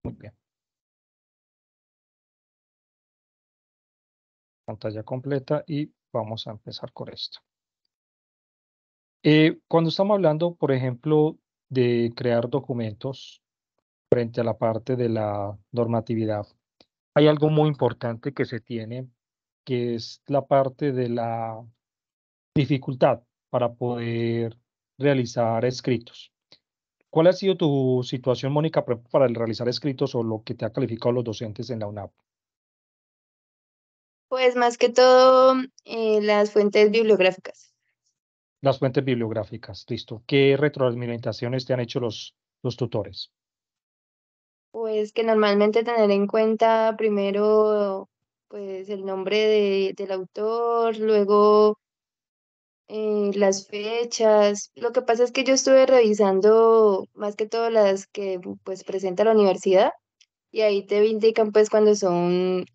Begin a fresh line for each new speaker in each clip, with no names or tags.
Muy bien. Pantalla completa y vamos a empezar con esto. Cuando estamos hablando, por ejemplo, de crear documentos frente a la parte de la normatividad, hay algo muy importante que se tiene, que es la parte de la dificultad para poder realizar escritos. ¿Cuál ha sido tu situación, Mónica, por ejemplo, para realizar escritos o lo que te ha calificado los docentes en la UNAP?
Pues más que todo, las fuentes bibliográficas.
Las fuentes bibliográficas, listo. ¿Qué retroalimentaciones te han hecho los tutores?
Pues que normalmente tener en cuenta primero, pues el nombre del autor, luego las fechas. Lo que pasa es que yo estuve revisando más que todo las que pues presenta la universidad y ahí te indican pues cuando son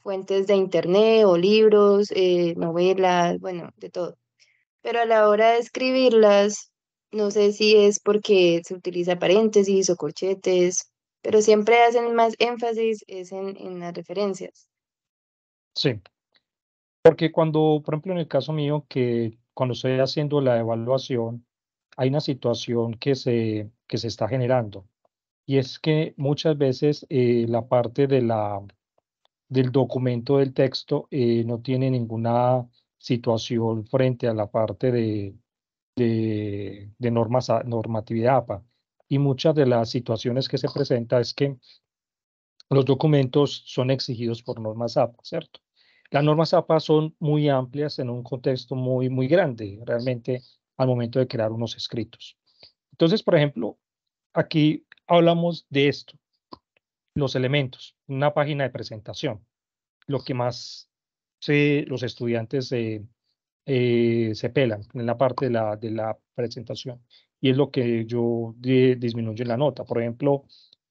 fuentes de internet o libros, novelas, bueno, de todo. Pero a la hora de escribirlas, no sé si es porque se utiliza paréntesis o corchetes, pero siempre hacen más énfasis es en las referencias.
Sí, porque cuando, por ejemplo, en el caso mío, que cuando estoy haciendo la evaluación, hay una situación que se está generando, y es que muchas veces la parte de del documento del texto no tiene ninguna situación frente a la parte de normatividad APA. Y muchas de las situaciones que se presenta es que los documentos son exigidos por normas APA, ¿cierto? Las normas APA son muy amplias en un contexto muy grande, realmente, al momento de crear unos escritos. Entonces, por ejemplo, aquí hablamos de esto, los elementos, una página de presentación, lo que más los estudiantes se pelan en la parte de la presentación, y es lo que yo disminuyo en la nota. Por ejemplo,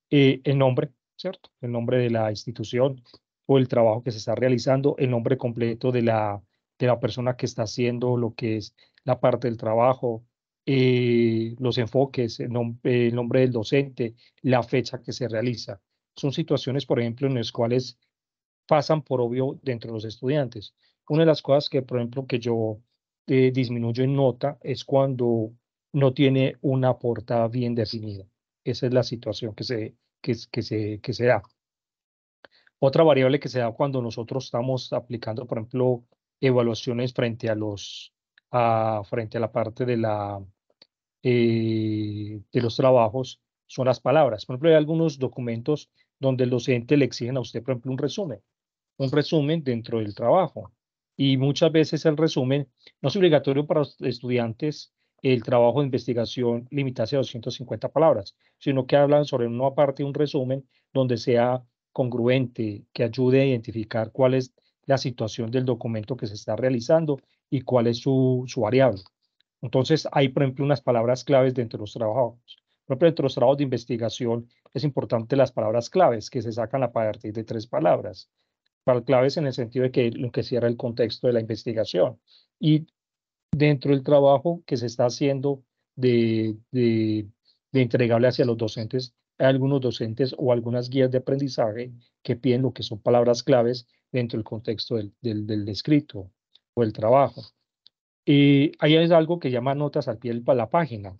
el nombre, ¿cierto? El nombre de la institución o el trabajo que se está realizando, el nombre completo de la persona que está haciendo lo que es la parte del trabajo, los enfoques, el nombre del docente, la fecha que se realiza. Son situaciones, por ejemplo, en las cuales pasan por obvio dentro de los estudiantes. Una de las cosas que, por ejemplo, que yo disminuyo en nota es cuando no tiene una portada bien definida. Esa es la situación que se da. Otra variable que se da cuando nosotros estamos aplicando, por ejemplo, evaluaciones frente a frente a la parte de los trabajos son las palabras. Por ejemplo, hay algunos documentos donde el docente le exigen a usted, por ejemplo, un resumen dentro del trabajo. Y muchas veces el resumen no es obligatorio para los estudiantes el trabajo de investigación limitarse a 250 palabras, sino que hablan sobre una parte, un resumen donde sea congruente, que ayude a identificar cuál es la situación del documento que se está realizando y cuál es su variable. Entonces, hay, por ejemplo, unas palabras claves dentro de los trabajos. Por ejemplo, dentro de los trabajos de investigación es importante las palabras claves que se sacan a partir de tres palabras. Claves en el sentido de que lo que cierra el contexto de la investigación. Y dentro del trabajo que se está haciendo de entregable hacia los docentes, hay algunos docentes o algunas guías de aprendizaje que piden lo que son palabras claves dentro del contexto del escrito o el trabajo. Ahí es algo que llama notas al pie de la página.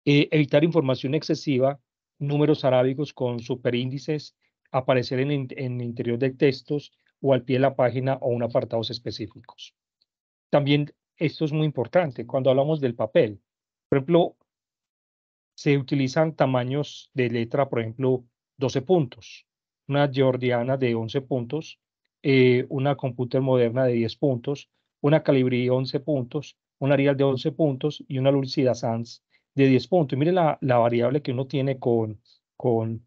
Evitar información excesiva, números arábigos con superíndices, aparecer en el interior de textos o al pie de la página o en apartados específicos. También esto es muy importante cuando hablamos del papel. Por ejemplo, se utilizan tamaños de letra, por ejemplo, 12 puntos, una georgiana de 11 puntos, una computer moderna de 10 puntos, una calibrí 11 puntos, un Arial de 11 puntos y una Lucida Sans de 10 puntos. Y mire la variable que uno tiene con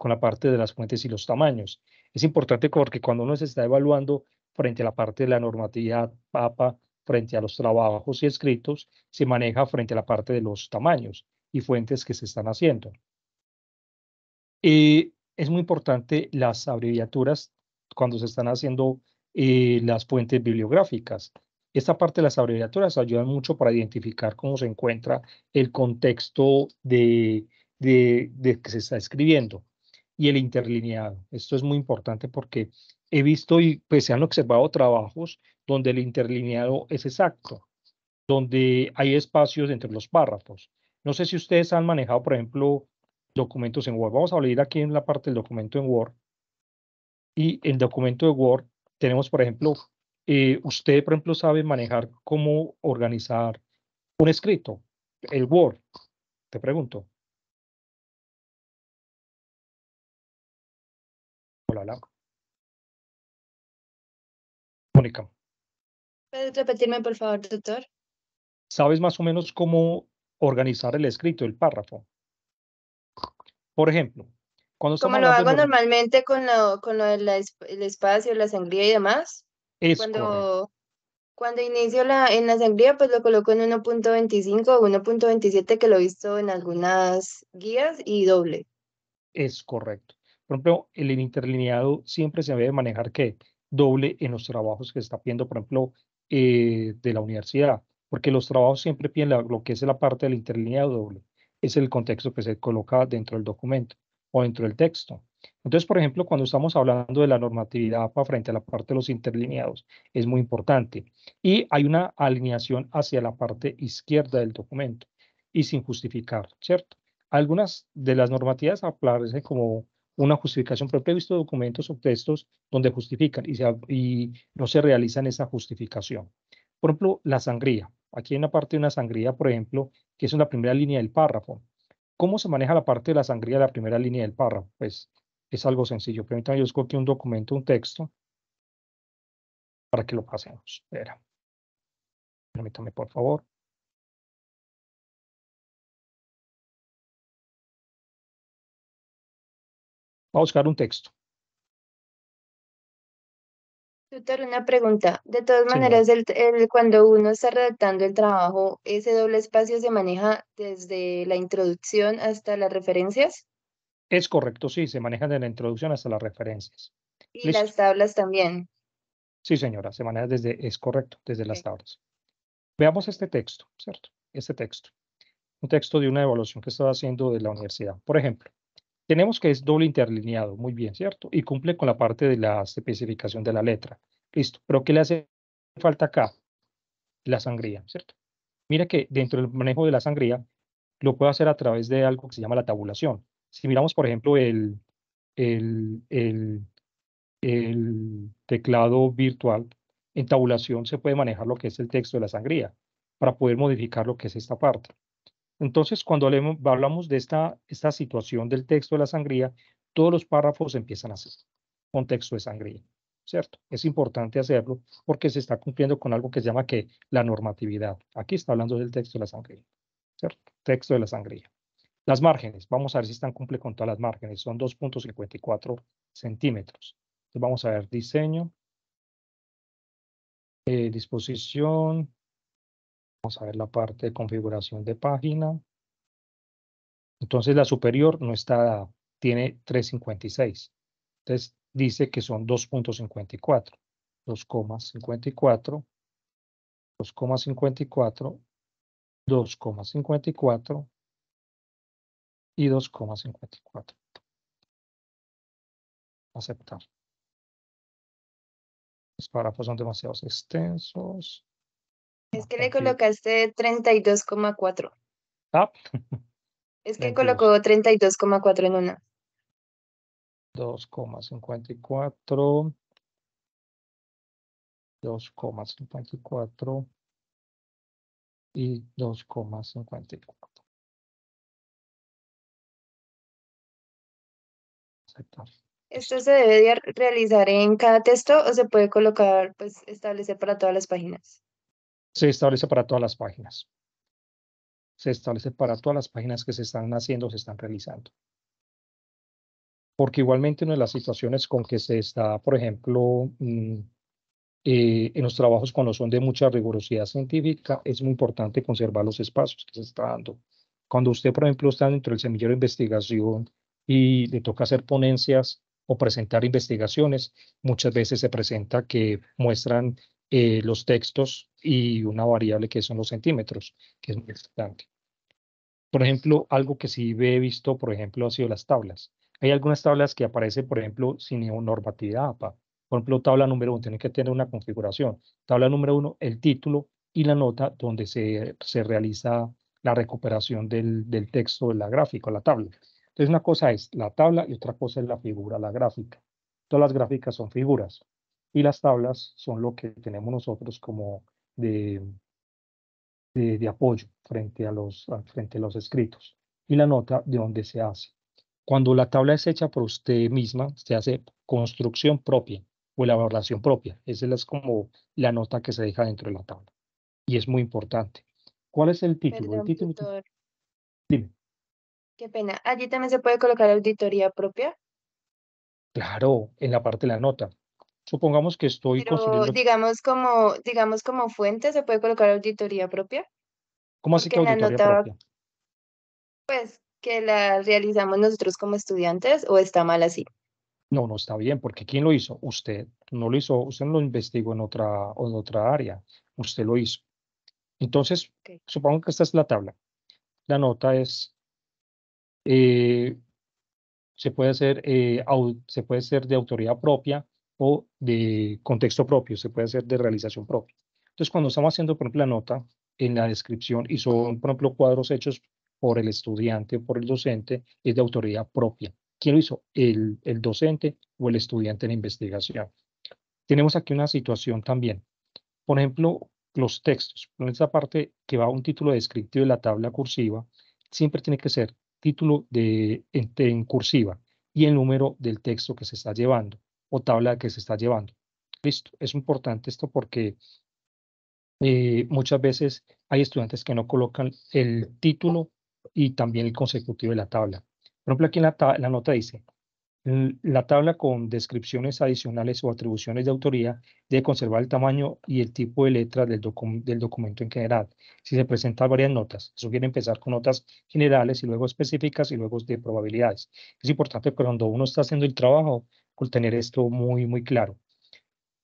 la parte de las fuentes y los tamaños. Es importante porque cuando uno se está evaluando frente a la parte de la normatividad PAPA, frente a los trabajos y escritos, se maneja frente a la parte de los tamaños y fuentes que se están haciendo. Es muy importante las abreviaturas cuando se están haciendo las fuentes bibliográficas. Esta parte de las abreviaturas ayuda mucho para identificar cómo se encuentra el contexto de que se está escribiendo. y el interlineado. Esto es muy importante porque he visto y pues se han observado trabajos donde el interlineado es exacto, donde hay espacios entre los párrafos. No sé si ustedes han manejado, por ejemplo, documentos en Word. Vamos a leer aquí en la parte del documento en Word. Y el documento de Word tenemos, por ejemplo, usted, por ejemplo, sabe manejar cómo organizar un escrito, el Word, te pregunto. Hola, hola. Mónica,
¿Puedes repetirme, por favor, doctor?
¿sabes más o menos cómo organizar el escrito, el párrafo? Por ejemplo, cuando estamos
Como lo
hablando de
hago normalmente con lo del el espacio, la sangría y demás.
es correcto,
Cuando, cuando inicio en la sangría, pues lo coloco en 1.25 o 1.27 que lo he visto en algunas guías y doble.
es correcto. Por ejemplo, el interlineado siempre se debe manejar que doble en los trabajos que se está pidiendo, por ejemplo, de la universidad, porque los trabajos siempre piden lo que es la parte del interlineado doble. Es el contexto que se coloca dentro del documento o dentro del texto. Entonces, por ejemplo, cuando estamos hablando de la normatividad APA frente a la parte de los interlineados, es muy importante. Y hay una alineación hacia la parte izquierda del documento y sin justificar, ¿cierto? Algunas de las normativas aparecen como una justificación, pero he visto documentos o textos donde justifican y no se realizan esa justificación. Por ejemplo, la sangría. Aquí hay una parte de una sangría, por ejemplo, que es en la primera línea del párrafo. ¿Cómo se maneja la parte de la sangría de la primera línea del párrafo? Pues es algo sencillo. Permítanme, yo escogí un documento, un texto, para que lo pasemos. Espera, permítame, por favor. Voy a buscar un texto.
Doctor, una pregunta. De todas
Señora,
maneras, cuando uno está redactando el trabajo, ¿ese doble espacio se maneja desde la introducción hasta las referencias?
es correcto, sí, se manejan de la introducción hasta las referencias.
Y
Listo.
las tablas también.
Sí, señora, se maneja desde, es correcto, desde las
Ok.
tablas. Veamos este texto, ¿cierto? Este texto, un texto de una evaluación que estaba haciendo de la universidad. Por ejemplo, tenemos que es doble interlineado, muy bien, ¿cierto? Y cumple con la parte de la especificación de la letra. Listo, pero ¿qué le hace falta acá? La sangría, ¿cierto? Mira que dentro del manejo de la sangría lo puedo hacer a través de algo que se llama la tabulación. Si miramos, por ejemplo, el, el el teclado virtual, en tabulación se puede manejar lo que es el texto de la sangría para poder modificar lo que es esta parte. Entonces, cuando hablamos de esta situación del texto de la sangría, todos los párrafos empiezan así, con texto de sangría, ¿cierto? Es importante hacerlo porque se está cumpliendo con algo que se llama que la normatividad. Aquí está hablando del texto de la sangría, ¿cierto? Texto de la sangría. Las márgenes, vamos a ver si están cumple con todas las márgenes, son 2.54 centímetros. Entonces vamos a ver diseño, disposición, vamos a ver la parte de configuración de página. Entonces la superior no está dada, tiene 3.56. Entonces dice que son 2.54, 2,54, 2,54, 2,54 y 2,54. Aceptar. Los párrafos son demasiado extensos.
Es que le
Config.
colocaste 32,4.
Ah,
Es que
22.
colocó 32,4 en una.
2,54, 2,54 y 2,54. Aceptar.
¿Esto
Listo.
se debe de realizar en cada texto o se puede colocar, pues, establecer para todas las páginas?
Se establece para todas las páginas. Se establece para todas las páginas que se están haciendo, se están realizando. Porque igualmente una de las situaciones con que se está, por ejemplo, en los trabajos cuando son de mucha rigurosidad científica, es muy importante conservar los espacios que se está dando. Cuando usted, por ejemplo, está dentro del semillero de investigación y le toca hacer ponencias o presentar investigaciones, muchas veces se presenta que muestran los textos y una variable que son los centímetros, que es muy importante. Por ejemplo, algo que sí he visto, por ejemplo, ha sido las tablas. Hay algunas tablas que aparecen, por ejemplo, sin normatividad APA. Por ejemplo, tabla número 1 tiene que tener una configuración. Tabla número 1, el título y la nota donde se realiza la recuperación del texto de la gráfica, la tabla. Entonces, una cosa es la tabla y otra cosa es la figura, la gráfica. Todas las gráficas son figuras y las tablas son lo que tenemos nosotros como de, de apoyo frente a los escritos. Y la nota de dónde se hace. Cuando la tabla es hecha por usted misma, se hace construcción propia o elaboración propia. Esa es como la nota que se deja dentro de la tabla. Y es muy importante. ¿Cuál es el título? El
Perdón,
título,
tutor,
dime.
qué pena. Allí también se puede colocar auditoría propia,
Claro, en la parte de la nota. Supongamos que estoy
pero
construyendo,
digamos como fuente se puede colocar auditoría propia,
¿cómo así
porque
que
en la
auditoría
nota,
propia?
pues, que la realizamos nosotros como estudiantes o está mal así.
No, no está bien, porque ¿quién lo hizo? Usted no lo hizo, usted no lo investigó en otra área, usted lo hizo. Entonces,
Ok.
supongo que esta es la tabla. La nota es, eh, se puede ser de autoría propia o de contexto propio, se puede hacer de realización propia. Entonces, cuando estamos haciendo, por ejemplo, la nota en la descripción y son, por ejemplo, cuadros hechos por el estudiante o por el docente, es de autoría propia. ¿Quién lo hizo? El docente o el estudiante en la investigación. Tenemos aquí una situación también. Por ejemplo, los textos. En esta parte que va a un título descriptivo de la tabla cursiva, siempre tiene que ser título en cursiva y el número del texto que se está llevando o tabla que se está llevando. Listo. Es importante esto porque muchas veces hay estudiantes que no colocan el título y también el consecutivo de la tabla. Por ejemplo, aquí en la nota dice, la tabla con descripciones adicionales o atribuciones de autoría debe conservar el tamaño y el tipo de letra del documento en general. Si se presentan varias notas, eso quiere empezar con notas generales y luego específicas y luego de probabilidades. Es importante cuando uno está haciendo el trabajo, con tener esto muy, muy claro.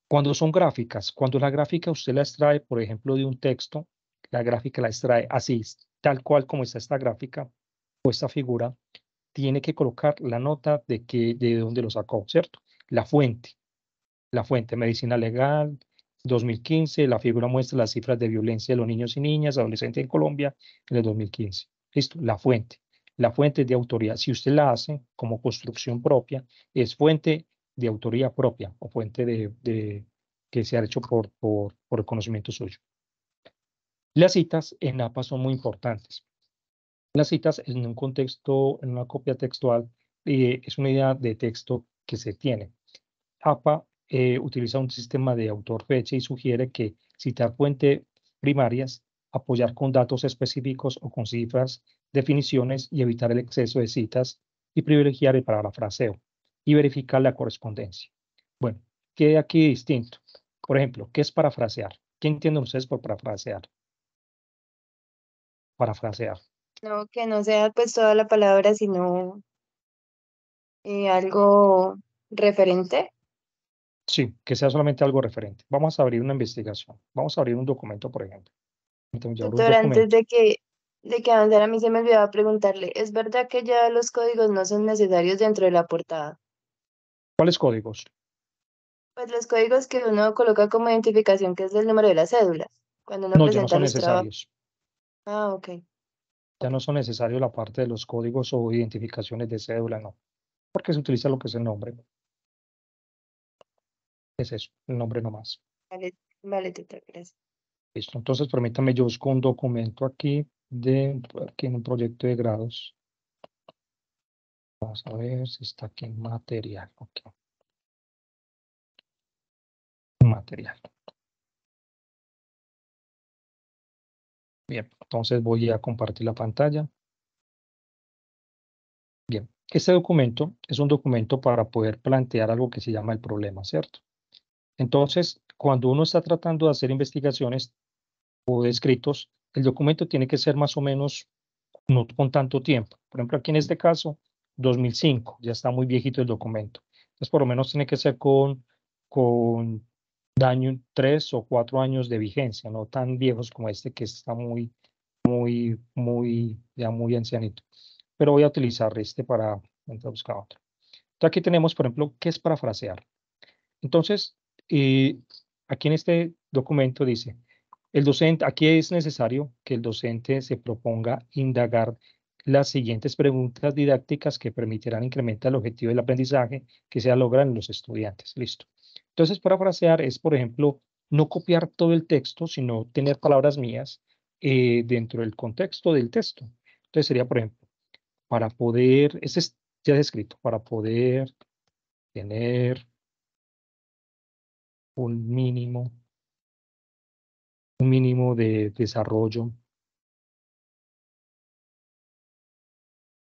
Cuando son gráficas, cuando la gráfica usted la extrae, por ejemplo, de un texto, la gráfica la extrae así, tal cual como está esta gráfica o esta figura, tiene que colocar la nota de dónde lo sacó, ¿cierto? La fuente, medicina legal, 2015, la figura muestra las cifras de violencia de los niños y niñas, adolescentes en Colombia en el 2015. Listo, la fuente de autoría. Si usted la hace como construcción propia, es fuente de autoría propia o fuente que se ha hecho por el conocimiento suyo. Las citas en APA son muy importantes. Las citas en un contexto, en una copia textual, es una idea de texto que se tiene. APA utiliza un sistema de autor-fecha y sugiere que citar fuentes primarias, apoyar con datos específicos o con cifras, definiciones y evitar el exceso de citas y privilegiar el parafraseo y verificar la correspondencia. Bueno, ¿qué hay aquí distinto? Por ejemplo, ¿qué es parafrasear? ¿Qué entienden ustedes por parafrasear? Parafrasear.
No, que no sea pues toda la palabra, sino algo referente.
Sí, que sea solamente algo referente. Vamos a abrir una investigación. Vamos a abrir un documento, por ejemplo. Entonces, yo abro un
Tutor, antes
documento.
de que avanzara, a mí se me olvidaba preguntarle, ¿es verdad que ya los códigos no son necesarios dentro de la portada?
¿Cuáles códigos?
Pues los códigos que uno coloca como identificación, que es el número de la cédula, cuando uno
No, ya no
presenta
son
los trabajos.
necesarios.
Ah, ok,
Ya
ok.
no son necesarios la parte de los códigos o identificaciones de cédula, no. Porque se utiliza lo que es el nombre. Es eso, el nombre nomás.
Vale, vale, tutor, gracias.
Listo. Entonces, permítame, yo busco un documento aquí en un proyecto de grados. Vamos a ver si está aquí en material. Ok, material. Bien, entonces voy a compartir la pantalla. Bien, este documento es un documento para poder plantear algo que se llama el problema, ¿cierto? Entonces, cuando uno está tratando de hacer investigaciones o escritos, el documento tiene que ser más o menos no con tanto tiempo. Por ejemplo, aquí en este caso, 2005, ya está muy viejito el documento. Entonces, por lo menos tiene que ser con 3 o 4 años de vigencia, no tan viejos como este que está ya muy ancianito. Pero voy a utilizar este para buscar otro. Entonces aquí tenemos, por ejemplo, ¿qué es parafrasear? Entonces, aquí en este documento dice, el docente, aquí es necesario que el docente se proponga indagar las siguientes preguntas didácticas que permitirán incrementar el objetivo del aprendizaje que se logra en los estudiantes. Listo. Entonces, parafrasear es, por ejemplo, no copiar todo el texto, sino tener palabras mías dentro del contexto del texto. Entonces sería, por ejemplo, para poder, ese es ya descrito, para poder tener un mínimo de desarrollo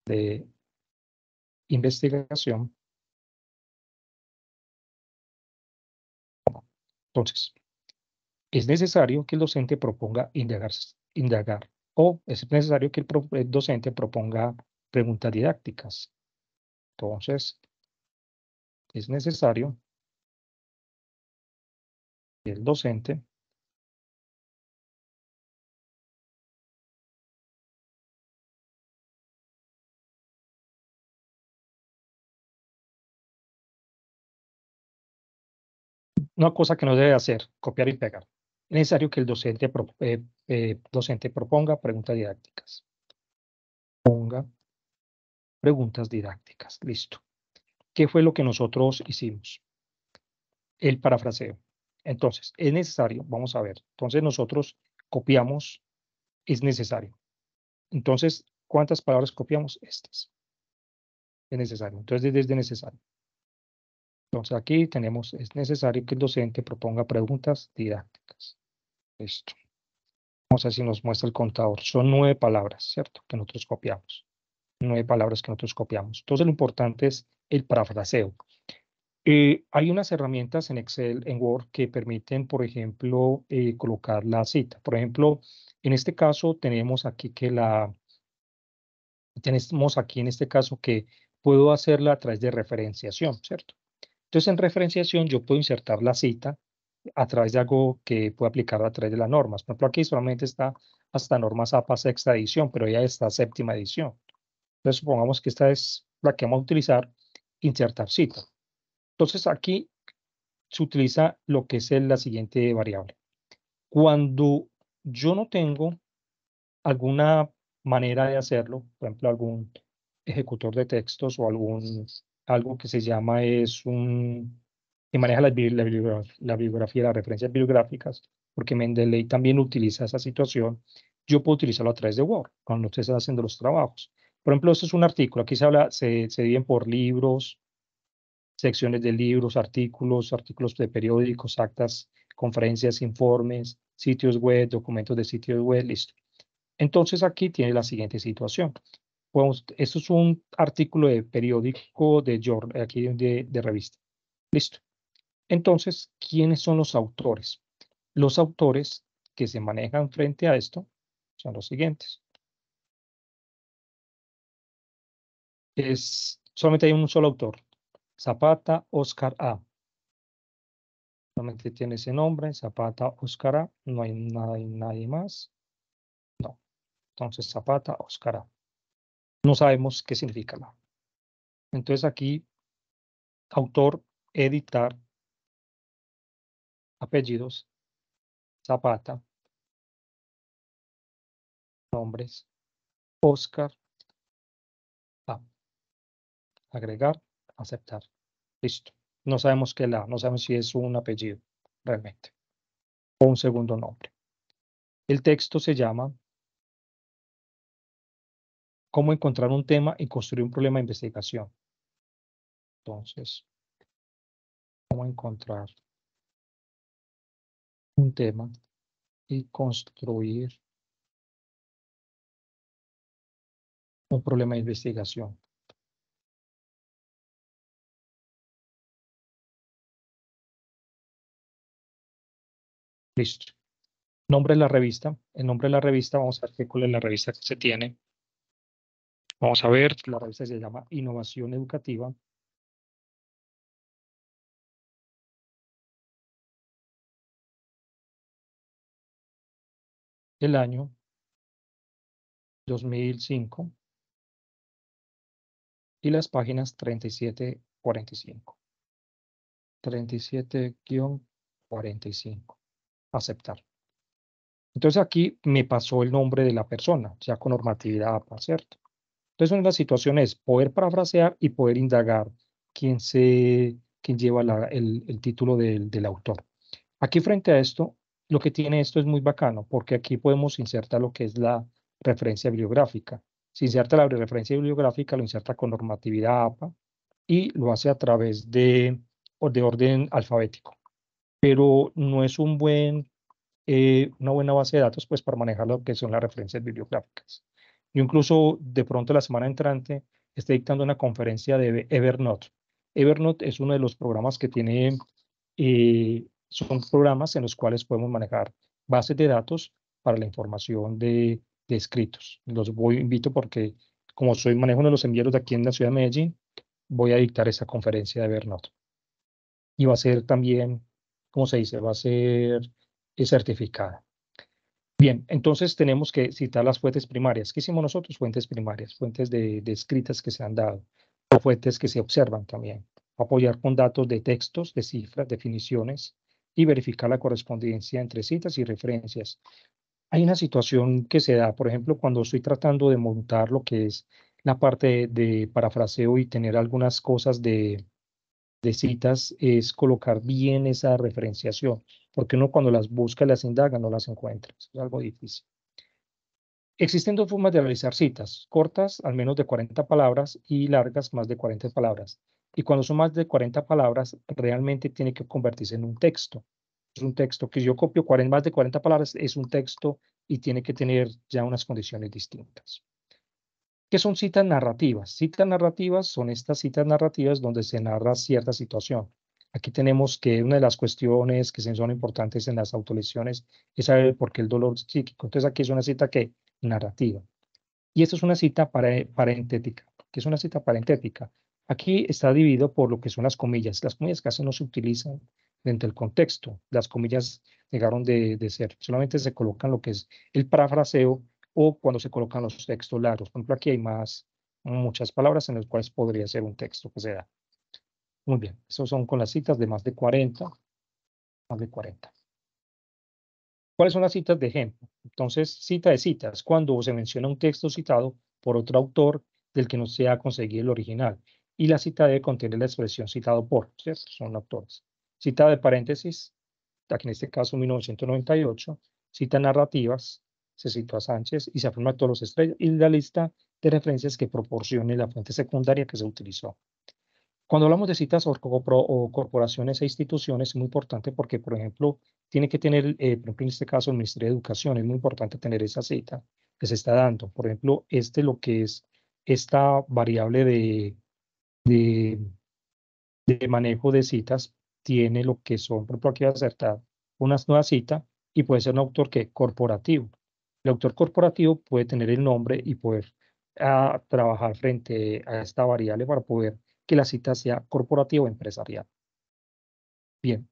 de investigación. Entonces, es necesario que el docente proponga indagar o es necesario que el docente proponga preguntas didácticas. Entonces, es necesario que el docente una cosa que no debe hacer, copiar y pegar. Es necesario que el docente proponga preguntas didácticas. Ponga preguntas didácticas. Listo. ¿Qué fue lo que nosotros hicimos? El parafraseo. Entonces, es necesario, vamos a ver. Entonces, nosotros copiamos, es necesario. Entonces, ¿cuántas palabras copiamos? Estas. Es necesario. Entonces, desde necesario. Entonces, aquí tenemos, es necesario que el docente proponga preguntas didácticas. Listo. Vamos a ver si nos muestra el contador. Son 9 palabras, ¿cierto? Que nosotros copiamos. 9 palabras que nosotros copiamos. Entonces, lo importante es el parafraseo. Hay unas herramientas en Excel, en Word, que permiten, por ejemplo, colocar la cita. Por ejemplo, en este caso tenemos aquí tenemos aquí en este caso que puedo hacerla a través de referenciación, ¿cierto? Entonces, en referenciación yo puedo insertar la cita a través de algo que puedo aplicar a través de las normas. Por ejemplo, aquí solamente está hasta normas APA sexta edición, pero ya está séptima edición. Entonces, supongamos que esta es la que vamos a utilizar, insertar cita. Entonces, aquí se utiliza lo que es la siguiente variable. Cuando yo no tengo alguna manera de hacerlo, por ejemplo, algún ejecutor de textos o algo que se llama que maneja la bibliografía, las referencias bibliográficas, porque Mendeley también utiliza esa situación, yo puedo utilizarlo a través de Word cuando ustedes están haciendo los trabajos. Por ejemplo, este es un artículo, aquí se dividen por libros, secciones de libros, artículos de periódicos, actas, conferencias, informes, sitios web, documentos de sitios web, listo. Entonces aquí tiene la siguiente situación. Esto es un artículo de periódico aquí de revista. Listo. Entonces, ¿quiénes son los autores? Los autores que se manejan frente a esto son los siguientes. Solamente hay un solo autor, Zapata Oscar A. Solamente tiene ese nombre, Zapata Oscar A. No hay nadie más. No. Entonces, Zapata Oscar A. No sabemos qué significa la. Entonces aquí, autor, editar, apellidos, Zapata, nombres, Oscar A. Agregar, aceptar. Listo. No sabemos no sabemos si es un apellido realmente o un segundo nombre. El texto se llama ¿Cómo encontrar un tema y construir un problema de investigación? Entonces, ¿cómo encontrar un tema y construir un problema de investigación? Listo. Nombre de la revista. El nombre de la revista, vamos a ver cuál es la revista que se tiene. Vamos a ver, la revista se llama Innovación Educativa. El año 2005 y las páginas 37 45. 37-45. Aceptar. Entonces aquí me pasó el nombre de la persona, ya con normatividad APA, ¿cierto? Entonces una de las situaciones es poder parafrasear y poder indagar quién lleva el título del autor. Aquí frente a esto, lo que tiene esto es muy bacano, porque aquí podemos insertar lo que es la referencia bibliográfica. Si inserta la referencia bibliográfica, lo inserta con normatividad APA y lo hace a través de orden alfabético, pero no es una buena base de datos pues para manejar lo que son las referencias bibliográficas. Yo incluso de pronto la semana entrante estoy dictando una conferencia de Evernote. Evernote es uno de los programas que tiene, son programas en los cuales podemos manejar bases de datos para la información de escritos. Invito porque como soy manejo uno de los envíos de aquí en la ciudad de Medellín, voy a dictar esa conferencia de Evernote. Y va a ser también, ¿cómo se dice? Va a ser certificada. Bien, entonces tenemos que citar las fuentes primarias. ¿Qué hicimos nosotros? Fuentes primarias, fuentes de escritas que se han dado, o fuentes que se observan también. Apoyar con datos de textos, de cifras, definiciones y verificar la correspondencia entre citas y referencias. Hay una situación que se da, por ejemplo, cuando estoy tratando de montar lo que es la parte de parafraseo y tener algunas cosas de citas, es colocar bien esa referenciación, porque uno cuando las busca y las indaga no las encuentra. Eso es algo difícil. Existen dos formas de realizar citas, cortas, al menos de 40 palabras, y largas, más de 40 palabras. Y cuando son más de 40 palabras, realmente tiene que convertirse en un texto. Es un texto que yo copio más de 40 palabras, es un texto y tiene que tener ya unas condiciones distintas. ¿Qué son citas narrativas? Citas narrativas son estas citas narrativas donde se narra cierta situación. Aquí tenemos que una de las cuestiones que son importantes en las autolesiones es saber por qué el dolor psíquico. Entonces aquí es una cita que narrativa. Y esto es una cita parentética. ¿Qué es una cita parentética? Aquí está dividido por lo que son las comillas. Las comillas casi no se utilizan dentro del contexto. Las comillas dejaron de ser. Solamente se colocan lo que es el parafraseo o cuando se colocan los textos largos. Por ejemplo, aquí hay muchas palabras en las cuales podría ser un texto que se da. Muy bien, esos son con las citas de más de 40, más de 40. ¿Cuáles son las citas de ejemplo? Entonces, cita de citas, cuando se menciona un texto citado por otro autor del que no se ha conseguido el original. Y la cita debe contener la expresión citado por, ¿cierto? Son autores. Cita de paréntesis, aquí en este caso 1998, citas narrativas, se citó a Sánchez y se afirma a todos los estrellas, y la lista de referencias que proporcione la fuente secundaria que se utilizó. Cuando hablamos de citas o corporaciones e instituciones, es muy importante porque, por ejemplo, tiene que tener, por ejemplo, en este caso, el Ministerio de Educación, es muy importante tener esa cita que se está dando. Por ejemplo, lo que es esta variable de, de manejo de citas, tiene lo que son, por ejemplo, aquí va a acertar una nueva cita y puede ser un autor que corporativo. El autor corporativo puede tener el nombre y poder trabajar frente a esta variable para poder que la cita sea corporativa o empresarial. Bien,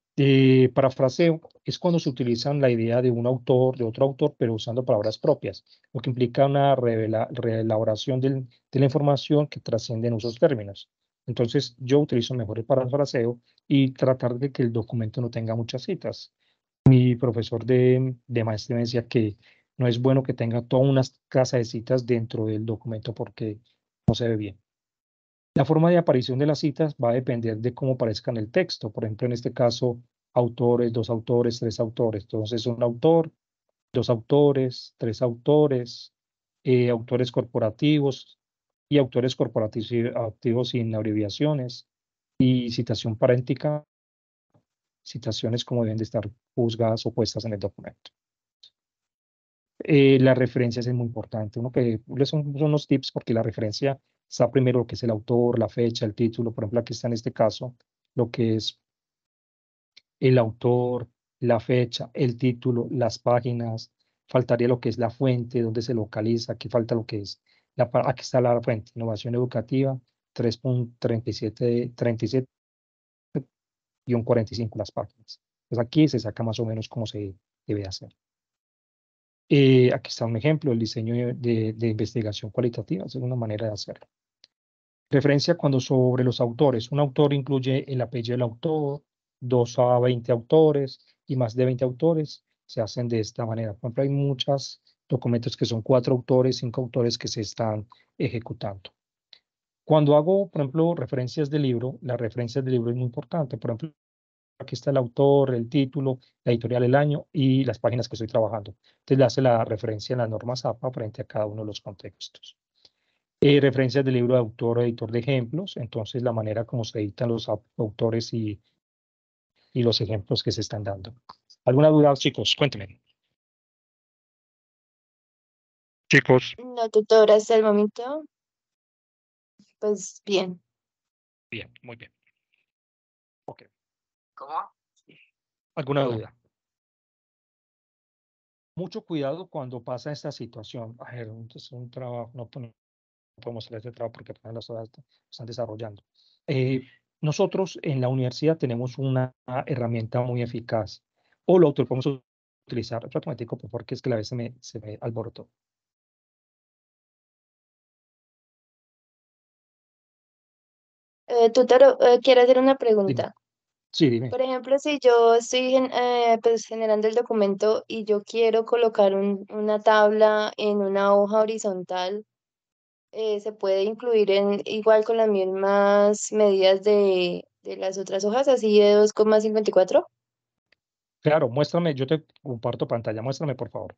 parafraseo es cuando se utilizan la idea de un autor, de otro autor, pero usando palabras propias, lo que implica una reelaboración de la información que trasciende en usos términos. Entonces, yo utilizo mejor el parafraseo y tratar de que el documento no tenga muchas citas. Mi profesor de maestría me decía que no es bueno que tenga toda una casa de citas dentro del documento porque no se ve bien. La forma de aparición de las citas va a depender de cómo aparezca en el texto. Por ejemplo, en este caso, autores, dos autores, tres autores. Entonces, un autor, dos autores, tres autores, autores corporativos y autores corporativos sin abreviaciones y citación paréntica, citaciones como deben de estar juzgadas o puestas en el documento. Las referencias es muy importante. Son unos tips porque la referencia está primero lo que es el autor, la fecha, el título. Por ejemplo, aquí está en este caso lo que es el autor, la fecha, el título, las páginas. Faltaría lo que es la fuente, donde se localiza. Aquí falta lo que es aquí está la fuente, innovación educativa, 3.37-45 las páginas. Pues aquí se saca más o menos cómo se debe hacer. Aquí está un ejemplo, el diseño de investigación cualitativa, es una manera de hacerlo. Referencia cuando sobre los autores. Un autor incluye el apellido del autor, 2 a 20 autores y más de 20 autores se hacen de esta manera. Por ejemplo, hay muchos documentos que son 4 autores, 5 autores que se están ejecutando. Cuando hago, por ejemplo, referencias de libro, las referencias de libro es muy importante. Por ejemplo, aquí está el autor, el título, la editorial, el año y las páginas que estoy trabajando. Entonces le hace la referencia en las normas APA frente a cada uno de los contextos. Referencias del libro de autor o editor de ejemplos, entonces la manera como se editan los autores y los ejemplos que se están dando. ¿Alguna duda, chicos? Cuéntenme. Chicos.
No, tutor, hasta el momento, pues bien.
Bien, muy bien. Ok. ¿Alguna duda? Mucho cuidado cuando pasa esta situación. A ver, entonces un trabajo, no podemos hacer este trabajo porque apenas las horas están desarrollando. Nosotros en la universidad tenemos una herramienta muy eficaz, o lo podemos utilizar automático porque es que a veces se me alborotó.
Tutor, quiero hacer una
Dime.
pregunta.
Sí, dime.
Por ejemplo, si yo estoy pues, generando el documento y yo quiero colocar una tabla en una hoja horizontal, ¿se puede incluir igual con las mismas medidas de las otras hojas, así de 2,54?
Claro, muéstrame, yo te comparto pantalla, muéstrame por favor.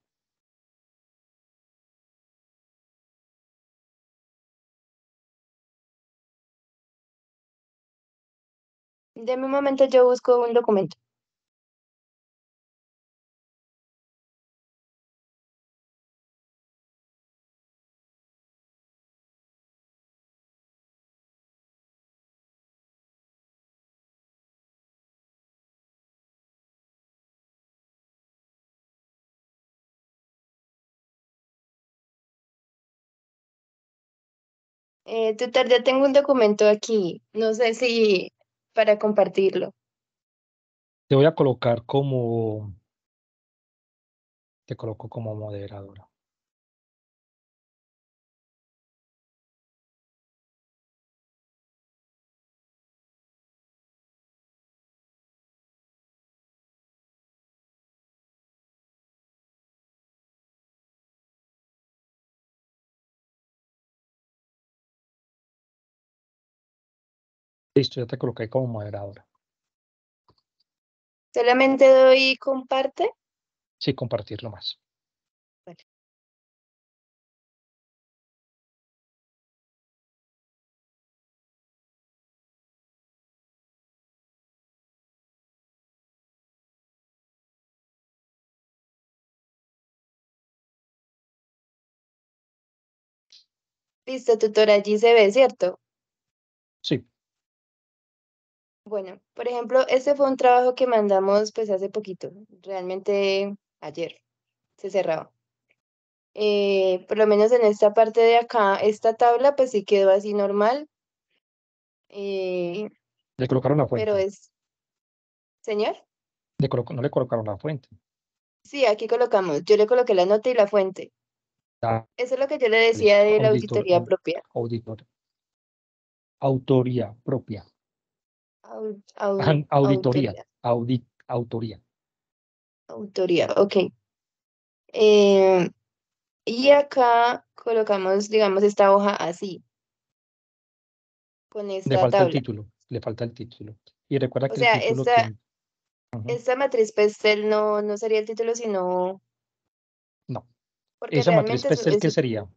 De mi momento yo busco un documento. Tutor, ya tengo un documento aquí. No sé si para compartirlo.
Te voy a colocar te coloco como moderadora. Listo, ya te coloqué como moderadora.
Solamente doy comparte.
Sí, compartirlo más.
Vale. Listo, tutor, allí se ve, ¿cierto?
Sí,
Bueno, por ejemplo, este fue un trabajo que mandamos pues hace poquito, realmente ayer se cerraba. Por lo menos en esta parte de acá, esta tabla pues sí quedó así normal, eh,
le colocaron la
pero
fuente.
es, señor,
No le colocaron la fuente.
sí, aquí colocamos, yo le coloqué la nota y la fuente.
Dale,
Eso es lo que yo le decía de la
auditor,
auditoría propia.
auditor, autoría propia. Auditoría,
Autoría,
autoría.
autoría, ok. Eh, y acá colocamos, digamos, esta hoja así, con
Le
esta
falta el
tabla.
título, le falta el título. Y recuerda
O
que el
sea,
título tiene... Ujú.
esta matriz Pestel no sería el título, sino
No,
porque
esa matriz
realmente
Pestel, ¿qué sería?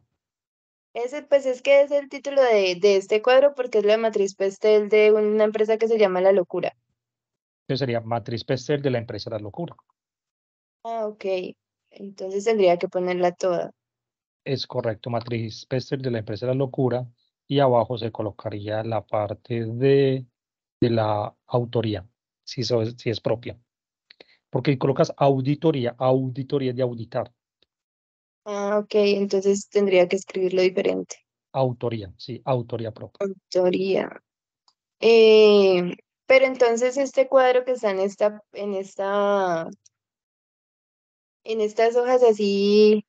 ese, pues es que es el título de este cuadro porque es la matriz Pestel de una empresa que se llama La Locura.
¿Qué sería? Matriz Pestel de la empresa La Locura.
Ah, ok. Entonces tendría que ponerla toda.
Es correcto, matriz Pestel de la empresa La Locura. Y abajo se colocaría la parte de la autoría, si es propia. Porque colocas auditoría, auditoría de auditar.
Ah, ok. Entonces tendría que escribirlo diferente.
Autoría, sí, autoría propia.
Autoría. Eh, pero entonces este cuadro que está en estas hojas así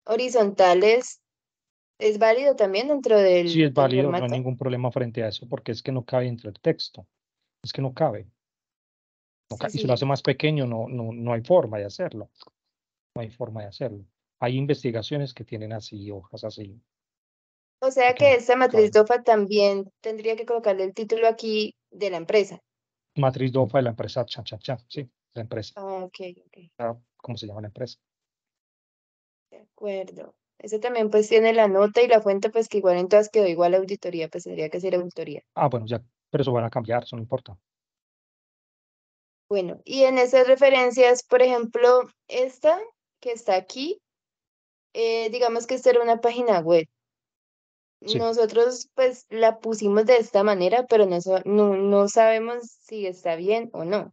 horizontales, ¿Es válido también dentro
Sí es
del
válido, no hay
formato?
ningún problema frente a eso, porque es que no cabe dentro del texto. Es que no cabe.
Sí,
Y si lo hace
sí.
más pequeño, no hay forma de hacerlo. No hay forma de hacerlo. Hay investigaciones que tienen así, hojas así,
O sea
porque
que
no
esta matriz
caben.
DOFA también tendría que colocarle el título aquí de la empresa.
Matriz DOFA de la empresa Chan Chan Chan, sí, la empresa.
Ah, ok, ok,
¿Cómo se llama la empresa?
de acuerdo. Ese también pues tiene la nota y la fuente, pues que igual en todas quedó igual a auditoría, pues tendría que ser auditoría.
Ah, bueno, ya, pero eso van a cambiar, eso no importa.
Bueno, y en esas referencias, por ejemplo, esta que está aquí, digamos que esta era una página web.
Sí.
Nosotros pues la pusimos de esta manera, pero no sabemos si está bien o no.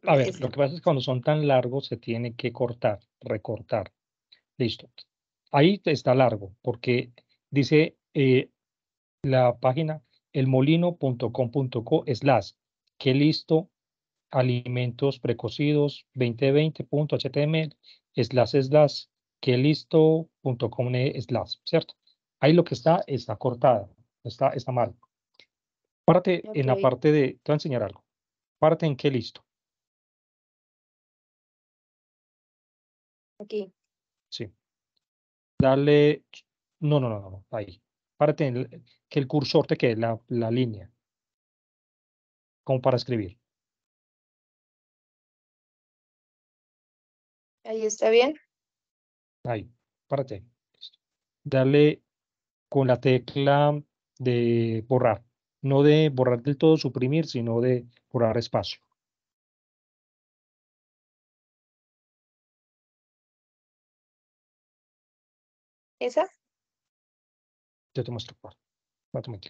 A ver,
Es,
lo que pasa es que cuando son tan largos se tiene que cortar, recortar. Listo. Ahí está largo, porque dice la página elmolino.com.co/ que listo alimentos precocidos 2020.html que listo.com / ¿cierto? Ahí lo que está cortada, está mal. Párate
ok,
en la parte de, te voy a enseñar algo. Párate en qué listo,
aquí.
sí. Dale, no, ahí. Párate en que el cursor te quede la línea, como para escribir.
Ahí está bien.
Ahí, párate ahí. Listo. Dale con la tecla de borrar, no de borrar del todo, suprimir, sino de borrar espacio.
¿Esa?
Yo te muestro cuál. Espérate un momento.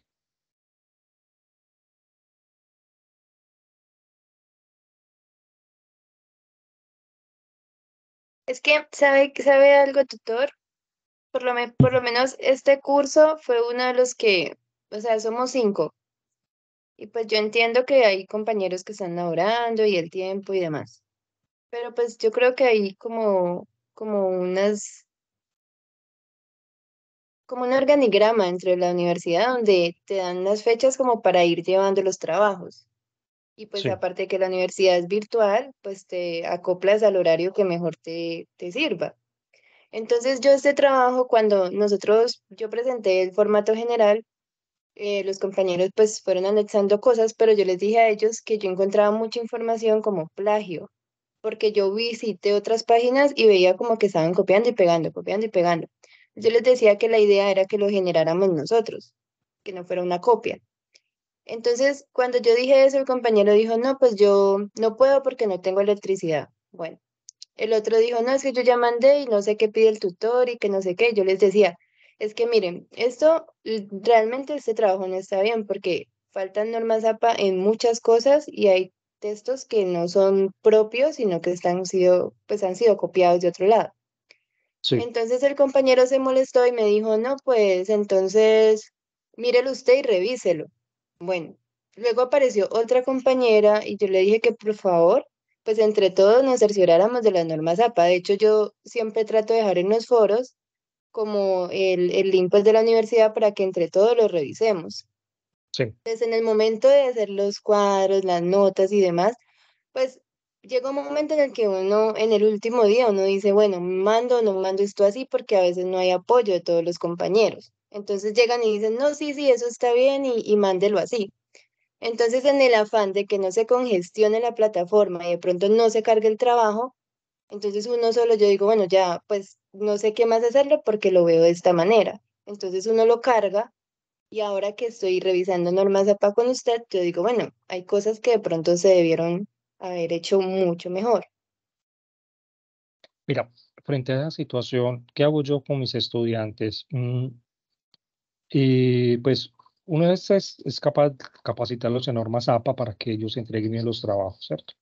Es que, ¿sabe algo, tutor? Por
Ujú.
lo menos este curso fue uno de los que, o sea, somos 5. Y pues yo entiendo que hay compañeros que están laborando y el tiempo y demás. Pero pues yo creo que hay como como un organigrama entre la universidad donde te dan las fechas como para ir llevando los trabajos. Y pues
Sí,
aparte de que la universidad es virtual, pues te acoplas al horario que mejor te sirva. Entonces yo este trabajo, cuando yo presenté el formato general, los compañeros pues fueron anexando cosas, pero yo les dije a ellos que yo encontraba mucha información como plagio, porque yo visité otras páginas y veía como que estaban copiando y pegando, copiando y pegando. Yo les decía que la idea era que lo generáramos nosotros, que no fuera una copia. Entonces, cuando yo dije eso, el compañero dijo, no, pues yo no puedo porque no tengo electricidad. Bueno, el otro dijo, no, es que yo ya mandé y no sé qué pide el tutor y que no sé qué. Yo les decía, es que miren, realmente este trabajo no está bien porque faltan normas APA en muchas cosas y hay textos que no son propios, sino que pues han sido copiados de otro lado.
sí,
Entonces el compañero se molestó y me dijo, no, pues entonces mírelo usted y revíselo. Bueno, luego apareció otra compañera y yo le dije que por favor, pues entre todos nos cercioráramos de las normas APA. De hecho, yo siempre trato de dejar en los foros como el link pues, de la universidad para que entre todos lo revisemos.
sí,
Pues en el momento de hacer los cuadros, las notas y demás, pues llega un momento en el que uno, en el último día, uno dice, bueno, mando o no mando esto así porque a veces no hay apoyo de todos los compañeros. Entonces llegan y dicen, no, sí, sí, eso está bien y mándelo así. Entonces, en el afán de que no se congestione la plataforma y de pronto no se cargue el trabajo, entonces uno solo, yo digo, bueno, ya, pues no sé qué más hacerle porque lo veo de esta manera. Entonces uno lo carga y ahora que estoy revisando normas APA con usted, yo digo, bueno, hay cosas que de pronto se debieron haber hecho mucho mejor.
mira, frente a esa situación, ¿qué hago yo con mis estudiantes? Y pues uno es capaz de capacitarlos en normas APA para que ellos entreguen bien los trabajos, ¿cierto?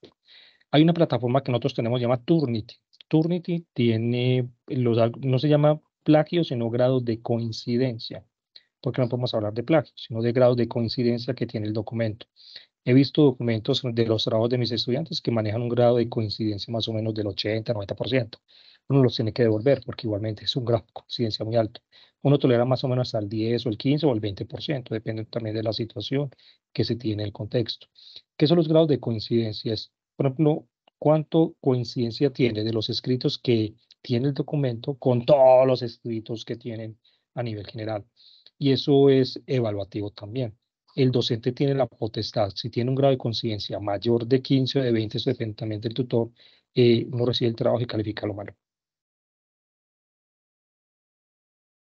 Hay una plataforma que nosotros tenemos, llama Turnitin. Turnitin tiene, no se llama plagio, sino grados de coincidencia, porque no podemos hablar de plagio, sino de grados de coincidencia que tiene el documento. He visto documentos de los trabajos de mis estudiantes que manejan un grado de coincidencia más o menos del 80-90%. uno los tiene que devolver porque igualmente es un grado de coincidencia muy alto. Uno tolera más o menos hasta el 10 o el 15 o el 20%, depende también de la situación que se tiene, el contexto. ¿Qué son los grados de coincidencia? Por ejemplo, ¿cuánto coincidencia tiene de los escritos que tiene el documento con todos los escritos que tienen a nivel general? Y eso es evaluativo también. El docente tiene la potestad, si tiene un grado de coincidencia mayor de 15 o de 20, eso depende también del tutor, uno recibe el trabajo y califica lo malo.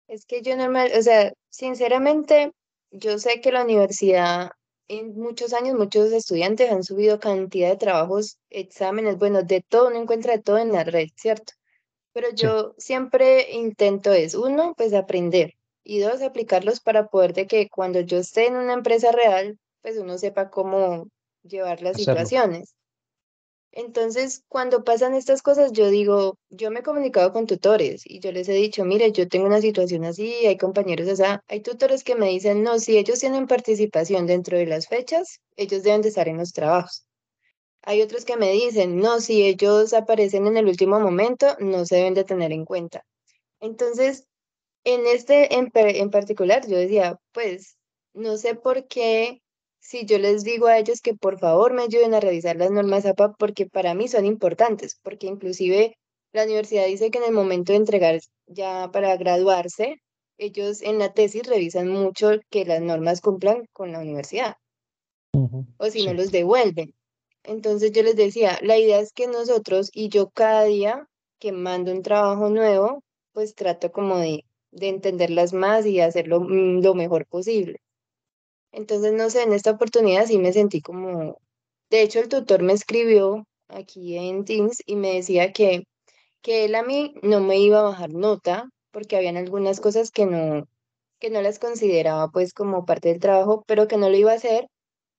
Es que yo normal, o sea, sinceramente, yo sé que la universidad en muchos años, muchos estudiantes han subido cantidad de trabajos, exámenes, bueno, de todo, uno encuentra de todo en la red, ¿cierto? Pero
Sí,
yo siempre intento es, uno, pues aprender, y dos, aplicarlos para poder de que cuando yo esté en una empresa real, pues uno sepa cómo llevar las
hacerlo.
situaciones. Entonces, cuando pasan estas cosas, yo digo, yo me he comunicado con tutores y yo les he dicho, mire, yo tengo una situación así, hay compañeros así, hay tutores que me dicen, no, si ellos tienen participación dentro de las fechas, ellos deben de estar en los trabajos. Hay otros que me dicen, no, si ellos aparecen en el último momento, no se deben de tener en cuenta. Entonces, en este en particular, yo decía, pues no sé por qué, si yo les digo a ellos que por favor me ayuden a revisar las normas APA, porque para mí son importantes, porque inclusive la universidad dice que en el momento de entregar ya para graduarse, ellos en la tesis revisan mucho que las normas cumplan con la universidad,
Ujú,
o si no
sí,
los devuelven. Entonces yo les decía, la idea es que nosotros y yo cada día que mando un trabajo nuevo, pues trato como de entenderlas más y hacerlo lo mejor posible. Entonces, no sé, en esta oportunidad sí me sentí como, de hecho el tutor me escribió aquí en Teams y me decía que él a mí no me iba a bajar nota porque habían algunas cosas que no las consideraba pues como parte del trabajo, pero que no lo iba a hacer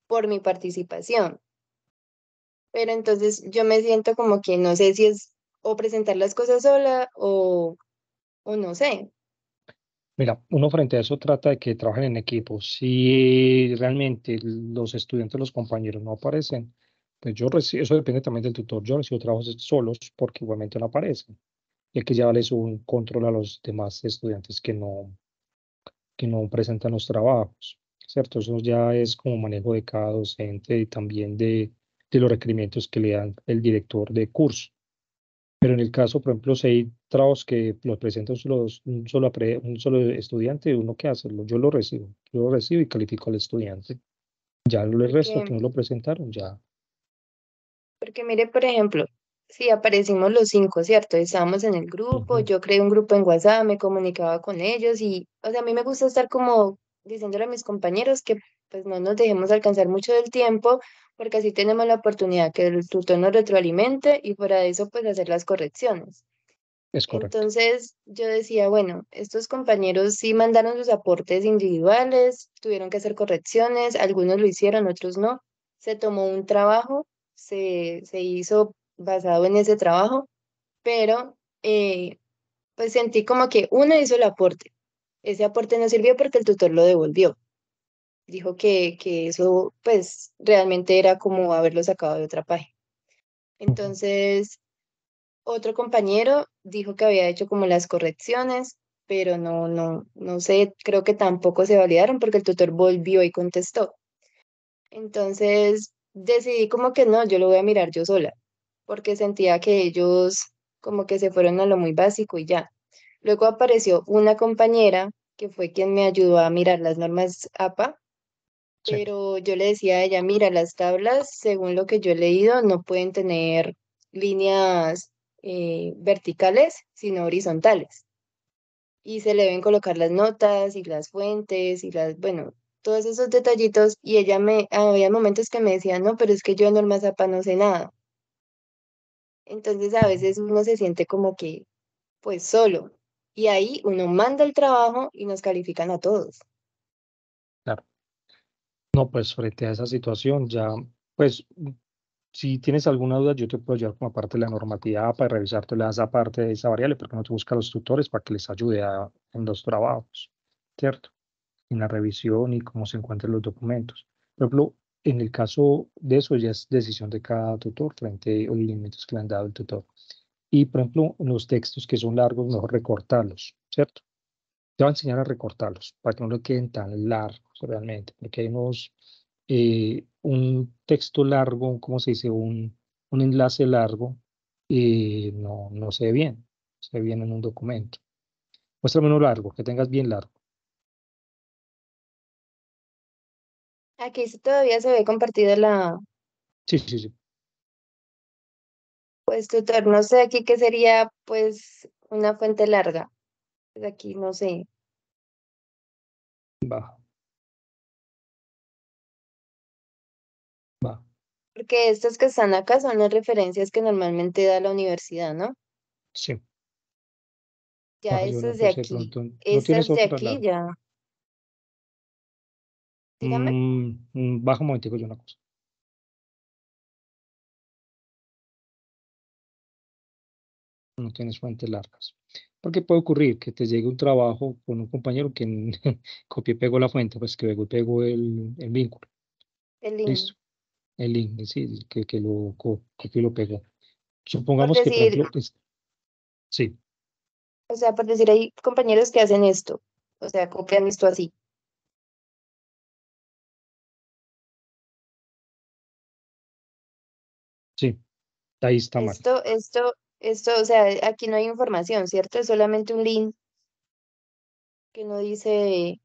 por mi participación. Pero entonces yo me siento como que no sé si es o presentar las cosas sola o no sé.
mira, uno frente a eso trata de que trabajen en equipo. Si realmente los estudiantes, los compañeros no aparecen, pues yo recibo, eso depende también del tutor. Yo recibo trabajos solos porque igualmente no aparecen. Y hay que llevarles un control a los demás estudiantes que no presentan los trabajos, ¿cierto? Eso ya es como manejo de cada docente y también de los requerimientos que le dan el director de curso. Pero en el caso, por ejemplo, si hay trabajos que los presenta un solo estudiante, ¿uno qué hace? Yo lo recibo y califico al estudiante. Ya el resto que
Porque,
no lo presentaron, ya.
porque mire, por ejemplo, si aparecimos los cinco, ¿cierto? Estábamos en el grupo,
Ujú,
yo creé un grupo en WhatsApp, me comunicaba con ellos y, o sea, a mí me gusta estar como diciéndole a mis compañeros que pues no nos dejemos alcanzar mucho del tiempo, porque así tenemos la oportunidad que el tutor nos retroalimente y fuera de eso pues hacer las correcciones.
es correcto.
Entonces yo decía, bueno, estos compañeros sí mandaron sus aportes individuales, tuvieron que hacer correcciones, algunos lo hicieron, otros no. Se tomó un trabajo, se hizo basado en ese trabajo, pero pues sentí como que uno hizo el aporte. Ese aporte no sirvió porque el tutor lo devolvió. Dijo que eso pues realmente era como haberlo sacado de otra página.
Ujú.
Entonces otro compañero dijo que había hecho como las correcciones, pero no sé, creo que tampoco se validaron porque el tutor volvió y contestó. Entonces decidí como que no, yo lo voy a mirar yo sola, porque sentía que ellos como que se fueron a lo muy básico y ya. Luego apareció una compañera que fue quien me ayudó a mirar las normas APA,
Sí,
pero yo le decía a ella, mira, las tablas, según lo que yo he leído, no pueden tener líneas verticales, sino horizontales. Y se le deben colocar las notas y las fuentes y las, bueno, todos esos detallitos. Y ella había momentos que me decía, no, pero es que yo en Norma Zapa no sé nada. Entonces a veces uno se siente como que, pues solo. Y ahí uno manda el trabajo y nos califican a todos.
claro. No, pues frente a esa situación, ya, pues, si tienes alguna duda, yo te puedo ayudar como parte de la normatividad para revisarte esa parte de esa variable, porque no te busca a los tutores para que les ayude en los trabajos, ¿cierto? En la revisión y cómo se encuentran los documentos. Por ejemplo, en el caso de eso ya es decisión de cada tutor frente a los lineamientos que le han dado el tutor. Y, por ejemplo, los textos que son largos, mejor recortarlos, ¿cierto? Te voy a enseñar a recortarlos para que no le queden tan largos realmente, porque hay un texto largo, ¿cómo se dice? Un enlace largo, no se ve bien, se ve bien en un documento. Muéstrame uno largo, que tengas bien largo.
Aquí sí todavía se ve compartida la,
Sí, sí, sí.
pues tutor, no sé aquí qué sería pues una fuente larga. Pues aquí no sé,
Va, va.
porque estas que están acá son las referencias que normalmente da la universidad, ¿no?
Sí.
Ya
Baja, yo no
estas de
puse de
aquí,
pronto. ¿No tienes
estas de
otra
aquí
larga?
ya, dígame.
Baja un momentico yo una cosa. No tienes fuentes largas. Porque puede ocurrir que te llegue un trabajo con un compañero que copió y pegó la fuente, pues que luego pegó el vínculo.
El link.
Listo. El link, sí, que lo copió y lo pegó.
Por
Supongamos que, por
decir,
ejemplo, sí,
o sea, por decir, hay compañeros que hacen esto, o sea, copian esto así.
sí, ahí está mal.
Esto, o sea, aquí no hay información, ¿cierto? Es solamente un link que no dice,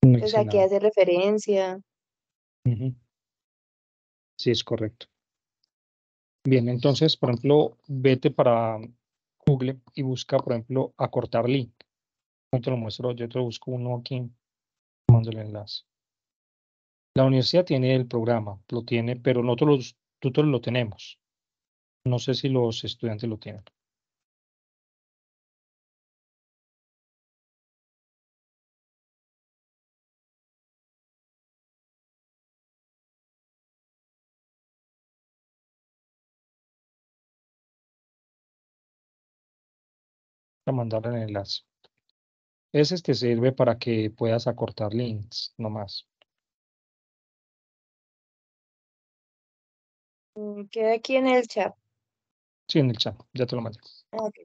No
pues
hice
a qué
nada.
hace referencia.
Ujú. Sí, es correcto. Bien, entonces, por ejemplo, vete para Google y busca, por ejemplo, acortar link. No te lo muestro, yo te lo busco uno aquí, mando el enlace. La universidad tiene el programa, lo tiene, pero nosotros los tutores lo tenemos. No sé si los estudiantes lo tienen. Para mandar el enlace. Ese te sirve para que puedas acortar links, no más.
Queda aquí en el chat.
Sí, en el chat, ya te lo mandé.
Ah, ok.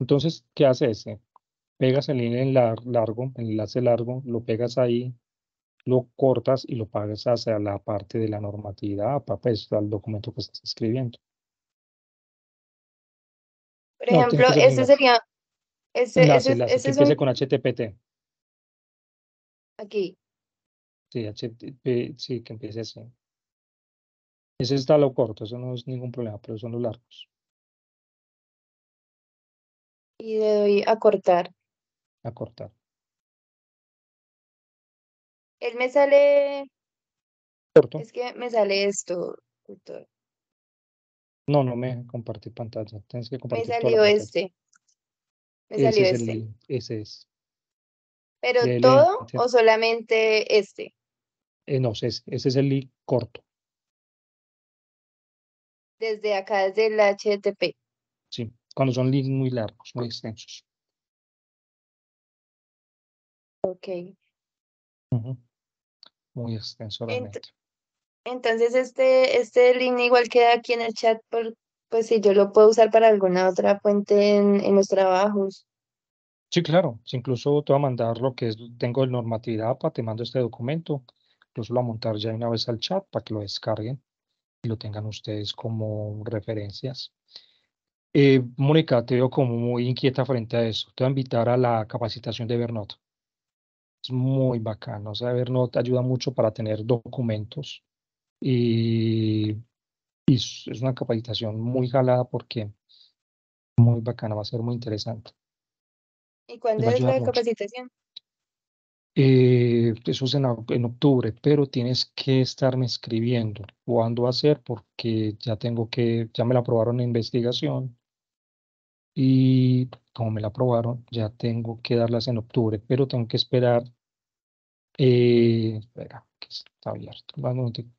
Entonces, ¿qué hace ese? Pegas el link en largo, el enlace largo, lo pegas ahí, lo cortas y lo pagas hacia la parte de la normatividad, pues al documento que estás escribiendo.
Por
No, tiene
ejemplo,
que ser el
este
enlace.
sería,
Enlace,
este
que
es un,
empiece con HTTP.
aquí,
Sí, HTTP, sí, que empiece así. Ese está lo corto, eso no es ningún problema, pero son los largos.
y le doy a cortar.
A cortar.
Él me sale,
¿Corto?
es que me sale esto, tutor.
No, no me deja compartir pantalla. Tienes que
Me
compartir toda la
salió
pantalla.
este, me
Ese
salió
es el
este.
link, ese es.
Pero
Dele
todo
enter.
o solamente este,
No, ese es el link corto.
desde acá, desde el HTTP.
Sí, cuando son links muy largos, muy extensos.
Ok.
Ujú. Muy extenso
Ent-
realmente.
entonces este link igual queda aquí en el chat pues si yo lo puedo usar para alguna otra fuente en los trabajos.
Sí, claro. Sí, incluso te voy a mandar lo que es, tengo de normatividad APA, te mando este documento. Incluso lo voy a montar ya una vez al chat para que lo descarguen y lo tengan ustedes como referencias. Mónica, te veo como muy inquieta frente a eso. Te voy a invitar a la capacitación de Evernote. Es muy bacano. O sea, Evernote ayuda mucho para tener documentos y, es una capacitación muy jalada porque muy bacana, va a ser muy interesante.
¿Y
Les
cuándo
va a
es
ayudar
la
mucho.
capacitación?
Eso es en octubre, pero tienes que estarme escribiendo cuándo hacer porque ya me la aprobaron en investigación y como me la aprobaron, ya tengo que darlas en octubre, pero tengo que esperar. Espera, que está abierto. Un momentico.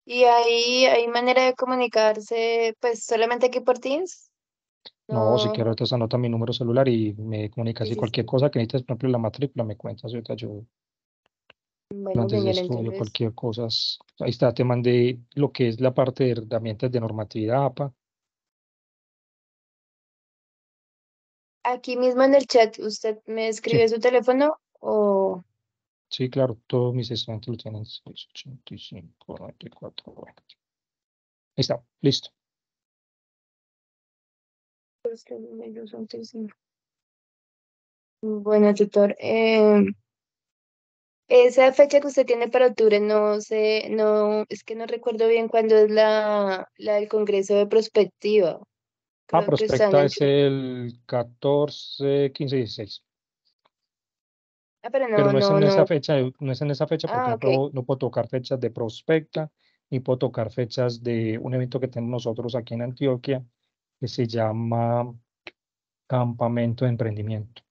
Y ahí hay manera de comunicarse, pues solamente aquí por Teams.
No, si
No,
quiero, te anota mi número celular y me comunicas.
sí,
Y
sí,
cualquier
sí.
cosa que necesites, por ejemplo, la matrícula, me cuentas, yo te ayudo.
Bueno,
Antes de
señor,
estudio,
entonces,
cualquier cosa. Ahí está, te mandé lo que es la parte de herramientas de normatividad APA.
aquí mismo en el chat, ¿usted me
Sí,
escribe su teléfono o
sí, claro, todos mis estudiantes lo tienen. 685, 94, bueno. Ahí está, listo.
pues, que ellos son 35? Bueno, tutor, esa fecha que usted tiene para octubre, no sé, no, es que no recuerdo bien cuándo es la del Congreso de Prospectiva. Creo que está en
Prospecta es
Antioquia.
el 14, 15 y 16.
Pero
Pero
no,
no es
no,
en esa
no.
fecha, no es en esa fecha porque,
Ah,
por
ok.
ejemplo, no puedo tocar fechas de Prospecta, ni puedo tocar fechas de un evento que tenemos nosotros aquí en Antioquia, que se llama Campamento de Emprendimiento,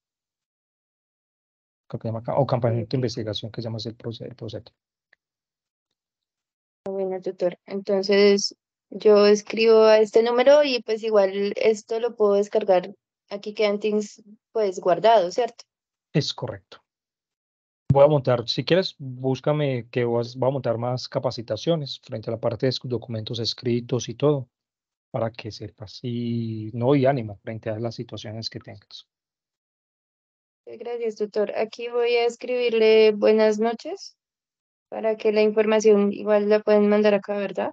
creo que se llama o
Ok,
Campamento de
ok.
Investigación, que se llama así el proceso.
Bueno, tutor. Entonces, yo escribo a este número y pues igual esto lo puedo descargar. Aquí quedan Teams pues guardado, ¿cierto?
Es correcto. Voy a montar, si quieres, búscame que voy a montar más capacitaciones frente a la parte de documentos escritos y todo, para que sepas y no, y ánimo frente a las situaciones que tengas.
Gracias, tutor. Aquí voy a escribirle buenas noches para que la información igual la pueden mandar acá, ¿verdad?